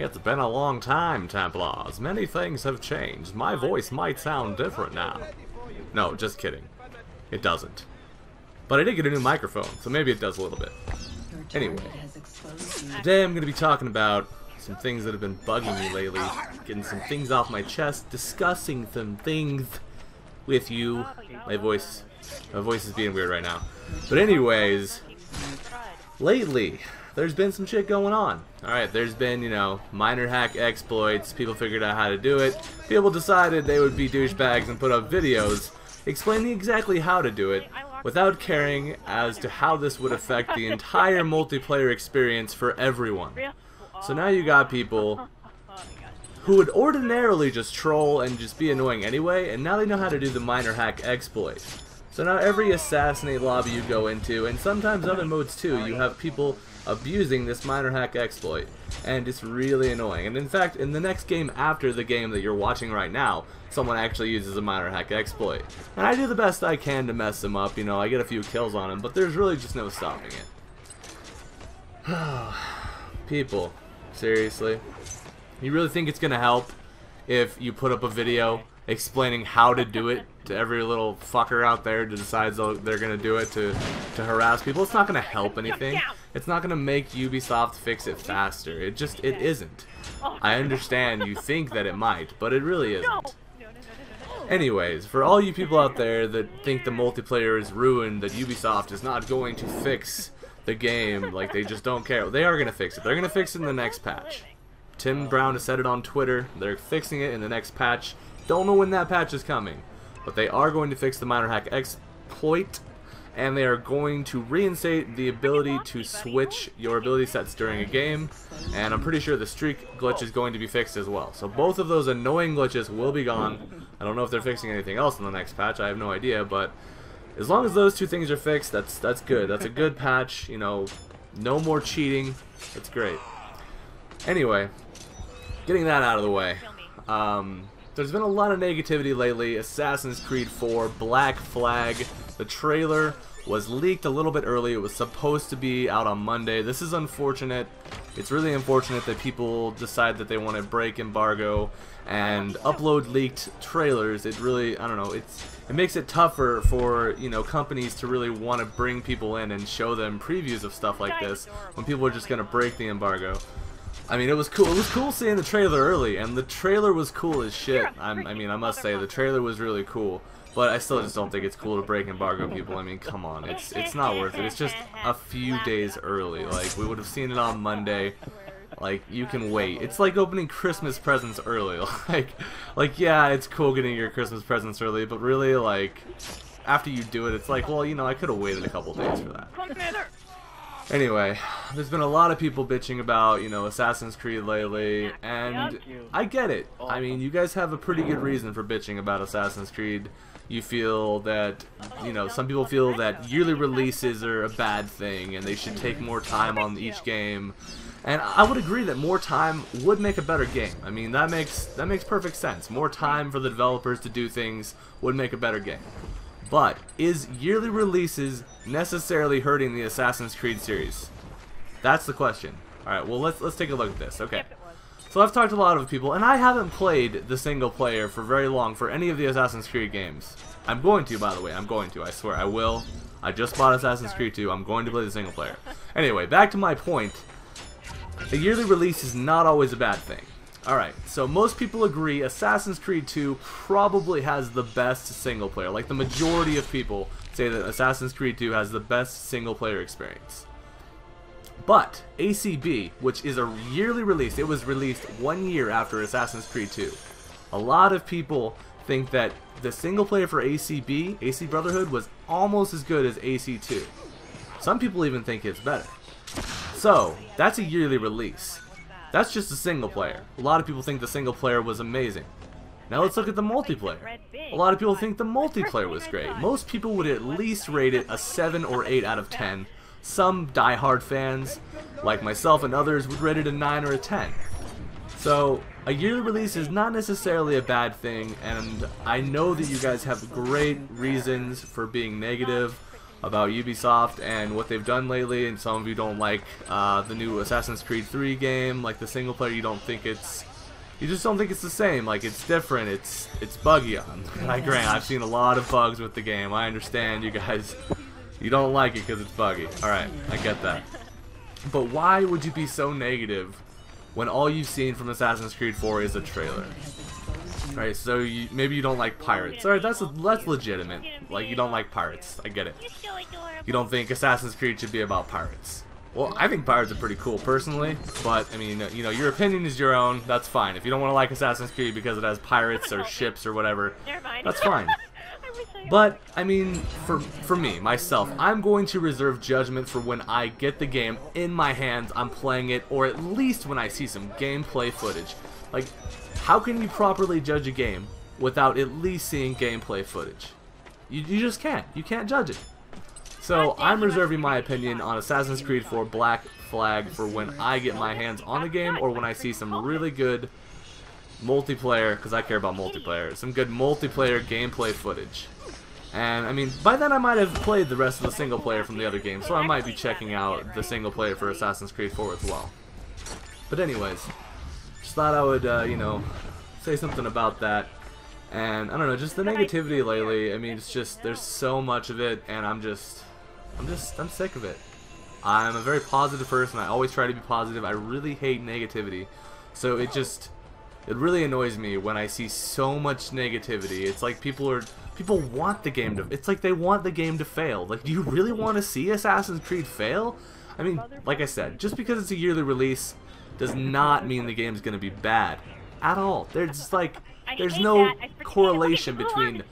It's been a long time, Templars. Many things have changed. My voice might sound different now. No, just kidding. It doesn't. But I did get a new microphone, so maybe it does a little bit. Anyway, today I'm going to be talking about some things that have been bugging me lately, getting some things off my chest, discussing some things with you. My voice is being weird right now. But anyways, lately, there's been some shit going on. Alright, there's been, you know, minor hack exploits, people figured out how to do it, people decided they would be douchebags and put up videos explaining exactly how to do it, without caring as to how this would affect the entire multiplayer experience for everyone. So now you got people who would ordinarily just troll and just be annoying anyway, and now they know how to do the minor hack exploit. So now every assassinate lobby you go into, and sometimes other modes too, you have people abusing this minor hack exploit, and it's really annoying. And in fact, in the next game after the game that you're watching right now, someone actually uses a minor hack exploit. And I do the best I can to mess them up, you know, I get a few kills on them, but there's really just no stopping it. People, seriously? You really think it's gonna help if you put up a video explaining how to do it to every little fucker out there that decides they're gonna do it to harass people? It's not gonna help anything. It's not gonna make Ubisoft fix it faster. It isn't. I understand you think that it might, but it really isn't. Anyways, for all you people out there that think the multiplayer is ruined, that Ubisoft is not going to fix the game, like they just don't care, they are gonna fix it. They're gonna fix it in the next patch. Tim Brown has said it on Twitter. They're fixing it in the next patch. Don't know when that patch is coming, but they are going to fix the minor hack exploit, and they are going to reinstate the ability to switch your ability sets during a game, and I'm pretty sure the streak glitch is going to be fixed as well. So both of those annoying glitches will be gone. I don't know if they're fixing anything else in the next patch. I have no idea, but as long as those two things are fixed, that's good. That's a good patch. You know, no more cheating. That's great. Anyway, getting that out of the way. There's been a lot of negativity lately. Assassin's Creed 4, Black Flag. The trailer was leaked a little bit early. It was supposed to be out on Monday. This is unfortunate. It's really unfortunate that people decide that they want to break embargo and upload leaked trailers. It really, I don't know, it makes it tougher for, you know, companies to really want to bring people in and show them previews of stuff like this when people are just going to break the embargo. I mean, it was cool. It was cool seeing the trailer early, and the trailer was cool as shit. I mean, I must say, the trailer was really cool. But I still just don't think it's cool to break embargo people. I mean, come on, it's not worth it. It's just a few days early. Like, we would have seen it on Monday. Like, you can wait. It's like opening Christmas presents early. Like yeah, it's cool getting your Christmas presents early, but really, like, after you do it, it's like, well, you know, I could have waited a couple days for that. Anyway, there's been a lot of people bitching about, you know, Assassin's Creed lately, and I get it. I mean, you guys have a pretty good reason for bitching about Assassin's Creed. You feel that, you know, some people feel that yearly releases are a bad thing and they should take more time on each game. And I would agree that more time would make a better game. I mean, that makes perfect sense. More time for the developers to do things would make a better game. But is yearly releases necessarily hurting the Assassin's Creed series? That's the question. Alright, well, let's take a look at this. Okay. So I've talked to a lot of people, and I haven't played the single player for very long for any of the Assassin's Creed games. I'm going to, by the way. I'm going to. I swear. I will. I just bought Assassin's Creed 2. I'm going to play the single player. Anyway, back to my point. A yearly release is not always a bad thing. Alright, so most people agree Assassin's Creed 2 probably has the best single player. Like, the majority of people say that Assassin's Creed 2 has the best single player experience. But ACB, which is a yearly release, it was released 1 year after Assassin's Creed 2. A lot of people think that the single player for ACB, AC Brotherhood, was almost as good as AC2. Some people even think it's better. So, that's a yearly release. That's just a single player. A lot of people think the single player was amazing. Now let's look at the multiplayer. A lot of people think the multiplayer was great. Most people would at least rate it a 7 or 8 out of 10. Some die-hard fans, like myself and others, would rate it a 9 or a 10. So, a yearly release is not necessarily a bad thing, and I know that you guys have great reasons for being negative, about Ubisoft and what they've done lately, and some of you don't like the new Assassin's Creed 3 game, like the single player. You just don't think it's the same. Like, it's different. It's buggy. I grant, I've seen a lot of bugs with the game. I understand you guys, you don't like it because it's buggy. Alright, I get that. But why would you be so negative when all you've seen from Assassin's Creed 4 is a trailer? Right, so maybe you don't like pirates. Alright, that's legitimate. Like, you don't like pirates. I get it. You don't think Assassin's Creed should be about pirates. Well, I think pirates are pretty cool, personally, but, I mean, you know, your opinion is your own, that's fine. If you don't want to like Assassin's Creed because it has pirates or ships or whatever, that's fine. But, I mean, for me, myself, I'm going to reserve judgment for when I get the game in my hands, I'm playing it, or at least when I see some gameplay footage. Like, how can you properly judge a game without at least seeing gameplay footage? You just can't. You can't judge it. So, I'm reserving my opinion on Assassin's Creed 4 Black Flag for when I get my hands on the game or when I see some really good multiplayer, because I care about multiplayer, some good multiplayer gameplay footage. And, I mean, by then I might have played the rest of the single player from the other game, so I might be checking out the single player for Assassin's Creed 4 as well. But anyways, just thought I would, you know, say something about that. And, I don't know, just the negativity lately, I mean, it's just, there's so much of it, and I'm sick of it. I'm a very positive person. I always try to be positive. I really hate negativity. So it really annoys me when I see so much negativity. It's like people want the game to, it's like they want the game to fail. Like, do you really want to see Assassin's Creed fail? I mean, like I said, just because it's a yearly release does not mean the game's going to be bad at all. There's no correlation between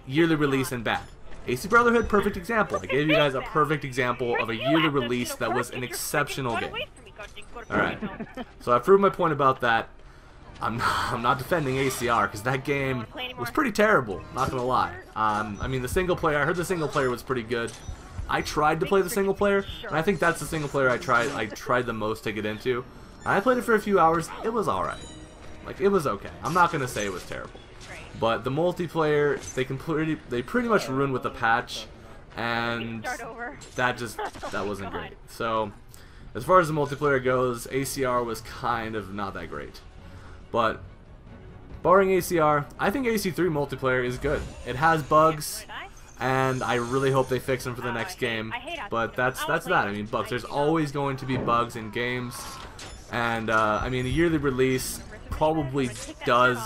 yearly release and bad. AC Brotherhood, perfect example. I gave you guys a perfect example of a yearly release that was an exceptional game. Alright, so I proved my point about that. I'm not defending ACR because that game was pretty terrible, not gonna lie. I mean, the single player, I heard the single player was pretty good. I tried to play the single player, and I think that's the single player I tried the most to get into. And I played it for a few hours. It was alright. Like, it was okay. I'm not gonna say it was terrible. But the multiplayer, they pretty much ruined with the patch, and that wasn't great. So, as far as the multiplayer goes, ACR was kind of not that great. But, barring ACR, I think AC3 multiplayer is good. It has bugs, and I really hope they fix them for the next game. But that's that. I mean, bugs. There's always going to be bugs in games, and I mean, a yearly release probably does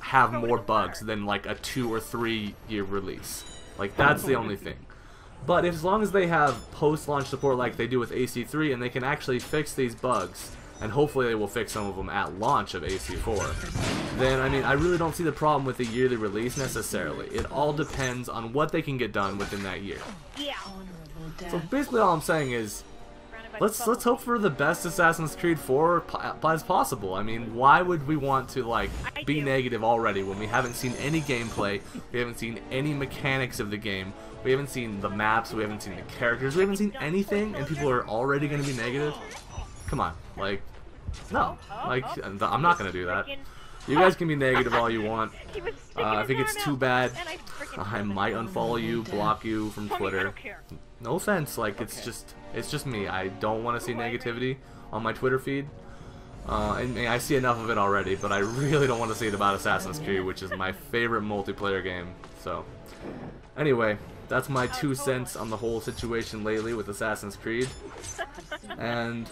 have more bugs than like a 2 or 3 year release. Like, that's the only thing. But as long as they have post-launch support like they do with AC3 and they can actually fix these bugs, and hopefully they will fix some of them at launch of AC4, then I mean, I really don't see the problem with the yearly release necessarily. It all depends on what they can get done within that year. So basically all I'm saying is, let's hope for the best Assassin's Creed 4 as possible. I mean, why would we want to, like, be negative already when we haven't seen any gameplay, we haven't seen any mechanics of the game, we haven't seen the maps, we haven't seen the characters, we haven't seen anything, and people are already going to be negative? Come on, like, no. Like, I'm not going to do that. You guys can be negative all you want. If it gets too bad, I might unfollow you, block you from Twitter. No offense, like, it's just me. I don't want to see negativity on my Twitter feed. And I see enough of it already, but I really don't want to see it about Assassin's Creed, which is my favorite multiplayer game. So, anyway, that's my 2 cents on the whole situation lately with Assassin's Creed. And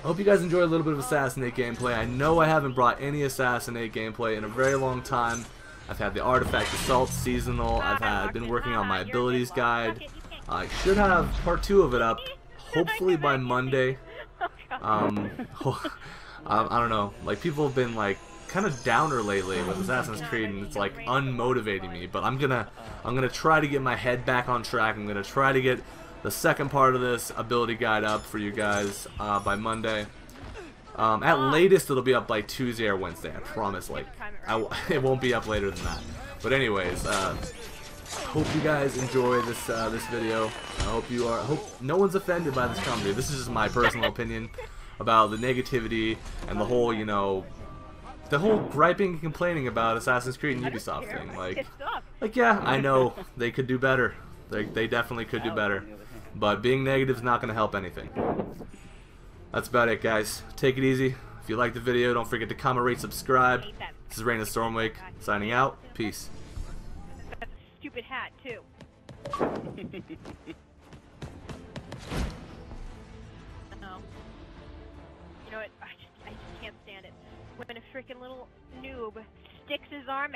I hope you guys enjoy a little bit of Assassinate gameplay. I know I haven't brought any Assassinate gameplay in a very long time. I've had the Artifact Assault Seasonal. I've been working on my abilities guide. I should have part 2 of it up, hopefully by Monday. I don't know, like, people have been like kind of downer lately with Assassin's Creed, and it's like unmotivating me. But I'm gonna try to get my head back on track. I'm gonna try to get the second part of this ability guide up for you guys by Monday. At latest, it'll be up by Tuesday or Wednesday. I promise. Like, it won't be up later than that. But anyways, hope you guys enjoy this this video. I hope no one's offended by this comedy. This is just my personal opinion about the negativity and the whole, you know, the whole griping and complaining about Assassin's Creed and Ubisoft thing. Like, yeah, I know they could do better. They definitely could do better. But being negative is not going to help anything. That's about it, guys. Take it easy. If you liked the video, don't forget to comment, rate, subscribe. This is RaininStormwake, signing out. Peace. That's a stupid hat, too. No. You know what? I just can't stand it. When a freaking little noob sticks his arm out.